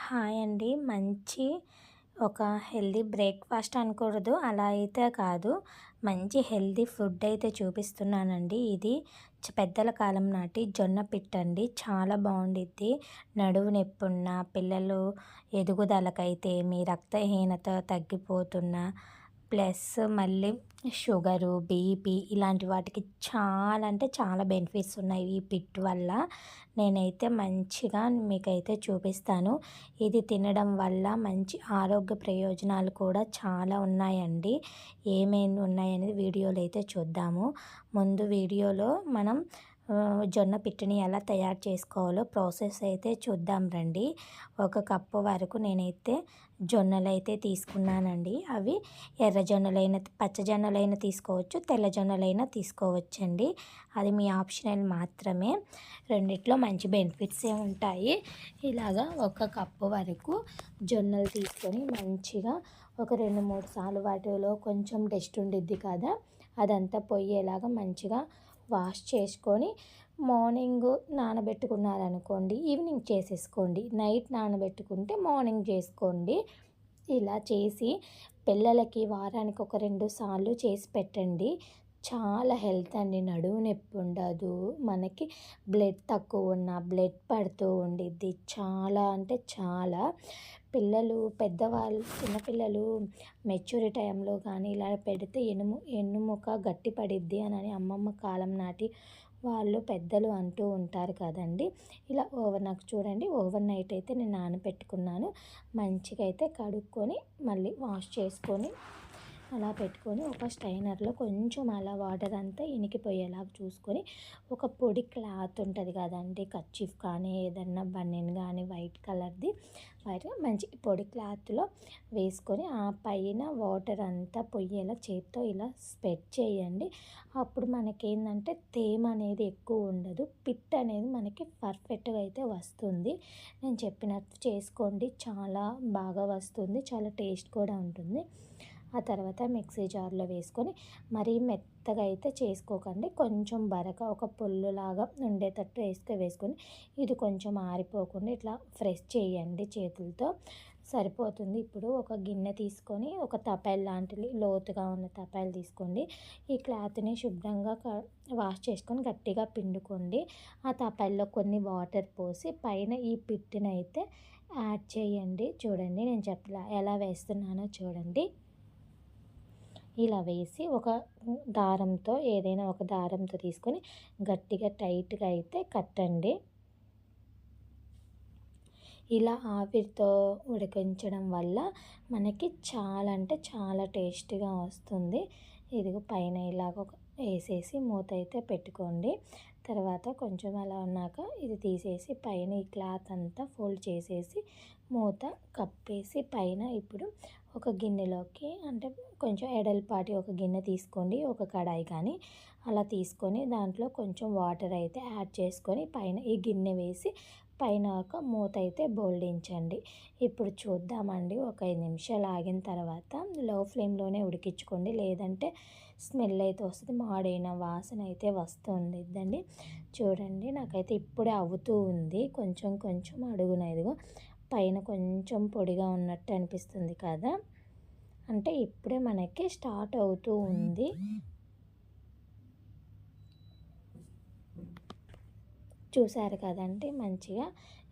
Hi అండి. మంచి ఒక హెల్తీ బ్రేక్‌ఫాస్ట్ అనకూడదు. అలా అయితే కాదు. మంచి హెల్తీ ఫుడ్ అయితే చూపిస్తున్నానండి. ఇది పెద్దల కాలం నాటి జొన్న పిట్టండి. చాలా బావుండిద్ది. నడుము నొప్పున్న, పిల్లలు ఎదుగుదలకైతే మీ రక్తహీనత తగ్గిపోతున్న, ప్లస్ మళ్ళీ షుగరు, బీపీ ఇలాంటి వాటికి చాలా అంటే చాలా బెనిఫిట్స్ ఉన్నాయి ఈ పిట్ వల్ల. నేనైతే మంచిగా మీకైతే చూపిస్తాను. ఇది తినడం వల్ల మంచి ఆరోగ్య ప్రయోజనాలు కూడా చాలా ఉన్నాయండి. ఏమేమి ఉన్నాయనేది వీడియోలో అయితే చూద్దాము. ముందు వీడియోలో మనం జొన్న పిట్టుని ఎలా తయారు చేసుకోవాలో ప్రాసెస్ అయితే చూద్దాం రండి. 1 కప్పు వరకు నేనైతే జొన్నలైతే తీసుకున్నానండి. అవి ఎర్ర జొన్నలైనా, పచ్చ జొన్నలైనా తీసుకోవచ్చు, తెల్ల జొన్నలైనా తీసుకోవచ్చండి. అది మీ ఆప్షనల్ మాత్రమే. రెండిట్లో మంచి బెనిఫిట్సే ఉంటాయి. ఇలాగా 1 కప్పు వరకు జొన్నలు తీసుకొని మంచిగా ఒక 2, 3 సార్లు వాటిలో కొంచెం డస్ట్ ఉండిద్ది కదా, అదంతా పోయేలాగా మంచిగా వాష్ చేసుకొని మార్నింగ్ నానబెట్టుకున్నారనుకోండి, ఈవినింగ్ చేసేసుకోండి. నైట్ నానబెట్టుకుంటే మార్నింగ్ చేసుకోండి. ఇలా చేసి పిల్లలకి వారానికి ఒక 2 సార్లు చేసి పెట్టండి. చాలా హెల్త్ అండి. నడుము నొప్పి ఉండదు. మనకి బ్లడ్ తక్కువ ఉన్న బ్లడ్ పడుతూ ఉండిద్ది. చాలా అంటే చాలా పిల్లలు, పెద్దవాళ్ళు, చిన్నపిల్లలు మెచ్యూరిటీ టైంలో కానీ ఇలా పెడితే ఎన్నుముక గట్టి పడిద్ది అని అమ్మమ్మ కాలం నాటి వాళ్ళు పెద్దలు అంటూ ఉంటారు కదండి. ఇలా నాకు చూడండి, ఓవర్ నైట్ అయితే నేను నానబెట్టుకున్నాను. మంచిగా అయితే కడుక్కొని మళ్ళీ వాష్ చేసుకొని అలా పెట్టుకొని ఒక స్ట్రైనర్లో కొంచెం అలా వాటర్ అంతా ఇనికిపోయేలాగా చూసుకొని, ఒక పొడి క్లాత్ ఉంటుంది కదండి, కర్చీఫ్ కానీ ఏదన్నా బనీన్ కానీ వైట్ కలర్ది మంచి పొడి క్లాత్లో వేసుకొని ఆ పైన వాటర్ అంతా పొయ్యేలా చేత్తో ఇలా స్ప్రెడ్ చేయండి. అప్పుడు మనకేందంటే తేమ అనేది ఎక్కువ ఉండదు. పిట్ అనేది మనకి పర్ఫెక్ట్గా అయితే వస్తుంది. నేను చెప్పినట్టు చేసుకోండి, చాలా బాగా వస్తుంది, చాలా టేస్ట్ కూడా ఉంటుంది. ఆ తర్వాత మిక్సీ జార్లో వేసుకొని మరీ మెత్తగా అయితే చేసుకోకండి. కొంచెం బరక ఒక పొల్లులాగా ఉండేటట్టు వేసుకొని ఇది కొంచెం ఆరిపోకుండా ఇట్లా ఫ్రెష్ చేయండి చేతులతో, సరిపోతుంది. ఇప్పుడు ఒక గిన్నె తీసుకొని ఒక తపాలు లాంటిది లోతుగా ఉన్న తపాలు తీసుకోండి. ఈ క్లాత్ని శుభ్రంగా వాష్ చేసుకొని గట్టిగా పిండుకోండి. ఆ తపాల్లో కొన్ని వాటర్ పోసి పైన ఈ పిట్టుని అయితే యాడ్ చేయండి. చూడండి, నేను ఎలా వేస్తున్నానో చూడండి. ఇలా వేసి ఒక దారంతో, ఏదైనా ఒక దారంతో తీసుకొని గట్టిగా టైట్గా అయితే కట్టండి. ఇలా ఆవిరితో ఉడికించడం వల్ల మనకి చాలా అంటే చాలా టేస్టీగా వస్తుంది. ఇదిగో పైన ఇలాగ వేసేసి మూత అయితే పెట్టుకోండి. తర్వాత కొంచెం అలా ఉన్నాక ఇది తీసేసి పైన ఈ క్లాత్ అంతా ఫోల్డ్ చేసేసి మూత కప్పేసి పైన ఇప్పుడు ఒక గిన్నెలోకి, అంటే కొంచెం ఎడల్పాటి ఒక గిన్నె తీసుకోండి, ఒక కడాయి కానీ అలా తీసుకొని దాంట్లో కొంచెం వాటర్ అయితే యాడ్ చేసుకొని పైన ఈ గిన్నె వేసి పైన ఒక మూత అయితే బోల్డించండి. ఇప్పుడు చూద్దామండి. ఒక 5 నిమిషాలు ఆగిన తర్వాత లో ఫ్లేమ్లోనే ఉడికించుకోండి, లేదంటే స్మెల్ అయితే వస్తుంది, మాడిన వాసన అయితే వస్తుందిద్దండి. చూడండి, నాకైతే ఇప్పుడే అవుతూ ఉంది. కొంచెం కొంచెం అడుగున ఇదిగో పైన కొంచెం పొడిగా ఉన్నట్టు అనిపిస్తుంది కదా, అంటే ఇప్పుడే మనకి స్టార్ట్ అవుతూ ఉంది. చూసారు కదండి మంచిగా.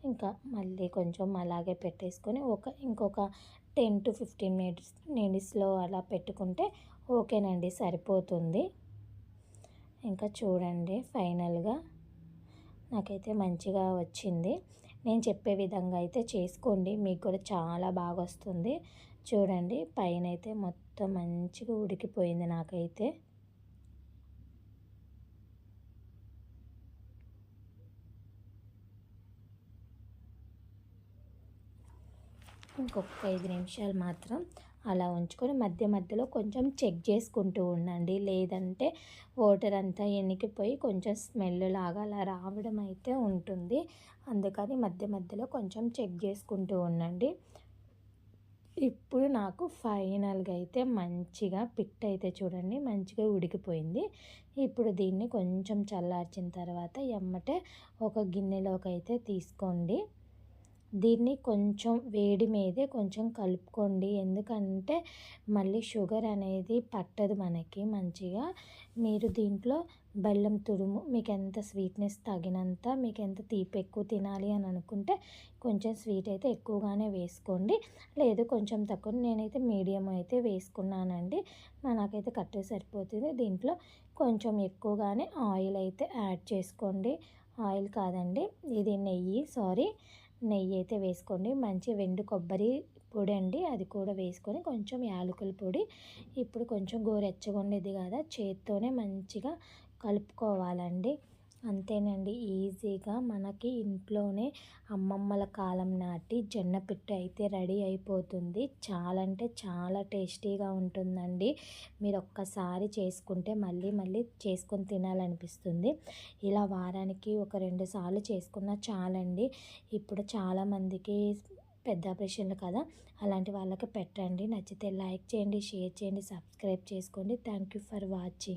ఇంకా మళ్ళీ కొంచెం అలాగే పెట్టేసుకొని ఇంకొక 10 to 15 మినిట్స్లో అలా పెట్టుకుంటే ఓకేనండి, సరిపోతుంది. ఇంకా చూడండి, ఫైనల్గా నాకైతే మంచిగా వచ్చింది. నేను చెప్పే విధంగా అయితే చేసుకోండి, మీకు కూడా చాలా బాగా వస్తుంది. చూడండి, పైన అయితే మొత్తం మంచిగా ఉడికిపోయింది నాకైతే. ఇంకొక 5 నిమిషాలు మాత్రం అలా ఉంచుకొని మధ్య మధ్యలో కొంచెం చెక్ చేసుకుంటూ ఉండండి, లేదంటే వాటర్ అంతా ఎనికిపోయి కొంచెం స్మెల్ లాగా అలా రావడం అయితే ఉంటుంది. అందుకని మధ్య మధ్యలో కొంచెం చెక్ చేసుకుంటూ ఉండండి. ఇప్పుడు నాకు ఫైనల్గా అయితే మంచిగా పిట్ అయితే చూడండి మంచిగా ఉడికిపోయింది. ఇప్పుడు దీన్ని కొంచెం చల్లార్చిన తర్వాత ఎమ్మటే ఒక గిన్నెలోకి అయితే తీసుకోండి. దీన్ని కొంచెం వేడి మీదే కొంచెం కలుపుకోండి. ఎందుకంటే మళ్ళీ షుగర్ అనేది పట్టదు మనకి మంచిగా. మీరు దీంట్లో బెల్లం తురుము మీకు ఎంత స్వీట్నెస్ తగినంత, మీకు ఎంత తీపి ఎక్కువ తినాలి అని అనుకుంటే కొంచెం స్వీట్ అయితే ఎక్కువగానే వేసుకోండి, లేదు కొంచెం తక్కువ. నేనైతే మీడియం అయితే వేసుకున్నానండి, నాకైతే కరెక్ట్గా సరిపోతుంది. దీంట్లో కొంచెం ఎక్కువగానే ఆయిల్ అయితే యాడ్ చేసుకోండి. ఆయిల్ కాదండి, ఇది నెయ్యి, నెయ్యి అయితే వేసుకోండి. మంచి వెండి కొబ్బరి పొడి అండి, అది కూడా వేసుకొని కొంచెం యాలకుల పొడి. ఇప్పుడు కొంచెం గోరెచ్చగా ఉండేది కదా, చేత్తోనే మంచిగా కలుపుకోవాలండి. అంతేనండి, ఈజీగా మనకి ఇంట్లోనే అమ్మమ్మల కాలం నాటి జొన్న పిట్టు అయితే రెడీ అయిపోతుంది. చాలా అంటే చాలా టేస్టీగా ఉంటుందండి. మీరు ఒక్కసారి చేసుకుంటే మళ్ళీ మళ్ళీ చేసుకొని తినాలనిపిస్తుంది. ఇలా వారానికి ఒక 2 సార్లు చేసుకున్నా చాలండి. ఇప్పుడు చాలామందికి పెద్ద ఆపరేషన్లు కదా, అలాంటి వాళ్ళకి పెట్టండి. నచ్చితే లైక్ చేయండి, షేర్ చేయండి, సబ్స్క్రైబ్ చేసుకోండి. Thank you for watching.